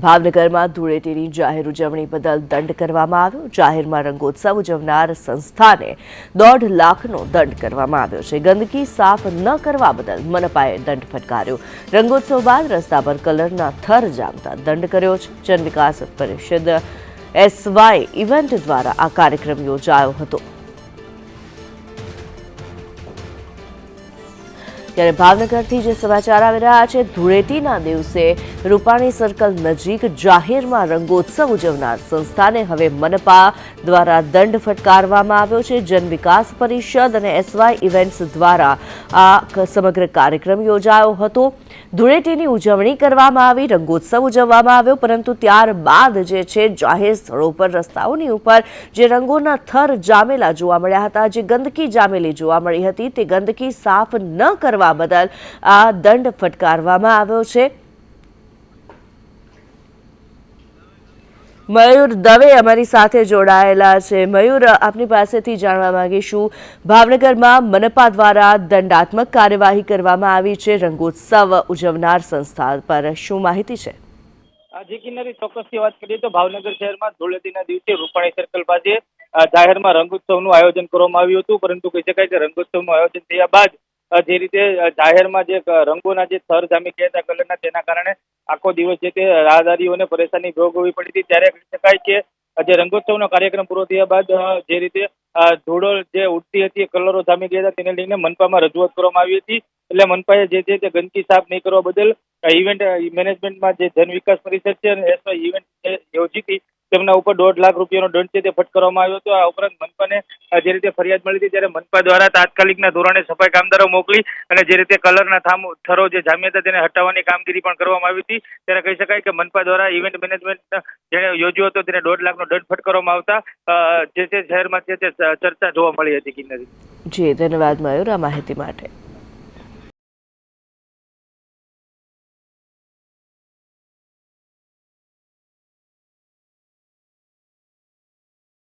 ભાવનગરમાં ધૂળેટીની જાહેર ઉજવણી બદલ દંડ કરવામાં આવ્યો। જાહેરમાં રંગોત્સવ ઉજવનાર સંસ્થાને 1.5 લાખનો દંડ કરવામાં આવ્યો છે। ગંદકી સાફ ન કરવા બદલ મનપાએ દંડ ફટકાર્યો। રંગોત્સવ બાદ રસ્તા પર કલરના થર જામતા દંડ કર્યો છે। જન વિકાસ પરિષદ SY ઇવેન્ટ દ્વારા આ કાર્યક્રમ યોજાયો હતો। ત્યારે ભાવનગરથી જે સમાચાર આવી રહ્યા છે, ધૂળેટીના દિવસે રૂપાણી સર્કલ નજીક જાહેરમાં રંગોત્સવ ઉજવનાર સંસ્થાને હવે મનપા દ્વારા દંડ ફટકારવામાં આવ્યો છે। જન વિકાસ પરિષદ અને SY ઇવેન્ટ્સ દ્વારા આ સમગ્ર કાર્યક્રમ યોજાયો હતો। ધૂળેટીની ઉજવણી કરવામાં આવી, રંગોત્સવ ઉજવવામાં આવ્યો, પરંતુ ત્યારબાદ જે છે જાહેર સ્થળો પર રસ્તાઓની ઉપર જે રંગોના થર જામેલા જોવા મળ્યા હતા, જે ગંદકી જામેલી જોવા મળી હતી, તે ગંદકી સાફ ન કરવા બદલ આ દંડ ફટકારવામાં આવ્યો છે। મયુર દવે અમારી સાથે જોડાયેલા છે। મયુર, આપની પાસેથી જાણવા માંગીશું, ભાવનગરમાં મનપા દ્વારા દંડાત્મક કાર્યવાહી કરવામાં આવી છે રંગોત્સવ ઉજવનાર સંસ્થા પર, શું માહિતી છે? જી કિન્નરી, ચોક્કસથી વાત કરીએ તો ભાવનગર શહેરમાં ધૂળેટીના દિવસે રૂપાણી સર્કલ પાસે જાહેરમાં રંગોત્સવનું આયોજન કરવામાં આવ્યું હતું, પરંતુ કહી શકાય કે રંગોત્સવનું આયોજન થયા બાદ જે રીતે જાહેરમાં જે રંગોના જે થર જામી ગયા હતા કલરના, તેના કારણે આખો દિવસ જે તે રાહદારીઓને પરેશાની ભોગવવી પડી હતી। ત્યારે કહી શકાય કે જે રંગોત્સવનો કાર્યક્રમ પૂરો થયા બાદ જે રીતે ધૂળો જે ઉડતી હતી, કલરો જામી ગયા હતા, તેને લઈને મનપામાં રજૂઆત કરવામાં આવી હતી। એટલે મનપાએ જે છે તે ગંદકી સાફ નહીં કરવા બદલ ઇવેન્ટ મેનેજમેન્ટમાં જે જન વિકાસ પરિષદ છે અને SY ઇવેન્ટ યોજી હતી, તેમના ઉપર 1.5 લાખ રૂપિયાનો દંડ છે તે ફટકારવામાં આવ્યો હતો। આ ઉપરાંત મનપાને જે રીતે ફરિયાદ મળી હતી, ત્યારે મનપા દ્વારા તાત્કાલિકના ધોરણે સફાઈ કામદારો મોકલી અને જે રીતે કલરના થરો જે જામ્યા હતા તેને હટાવવાની કામગીરી પણ કરવામાં આવી હતી। ત્યારે કહી શકાય કે મનપા દ્વારા ઇવેન્ટ મેનેજમેન્ટ જેને યોજ્યો હતો તેને 1.5 લાખનો દંડ ફટકારવામાં આવતા જે છે શહેરમાં છે તે ચર્ચા જોવા મળી હતી। કિન્નરી, જી ધન્યવાદ મયુર આ માહિતી માટે।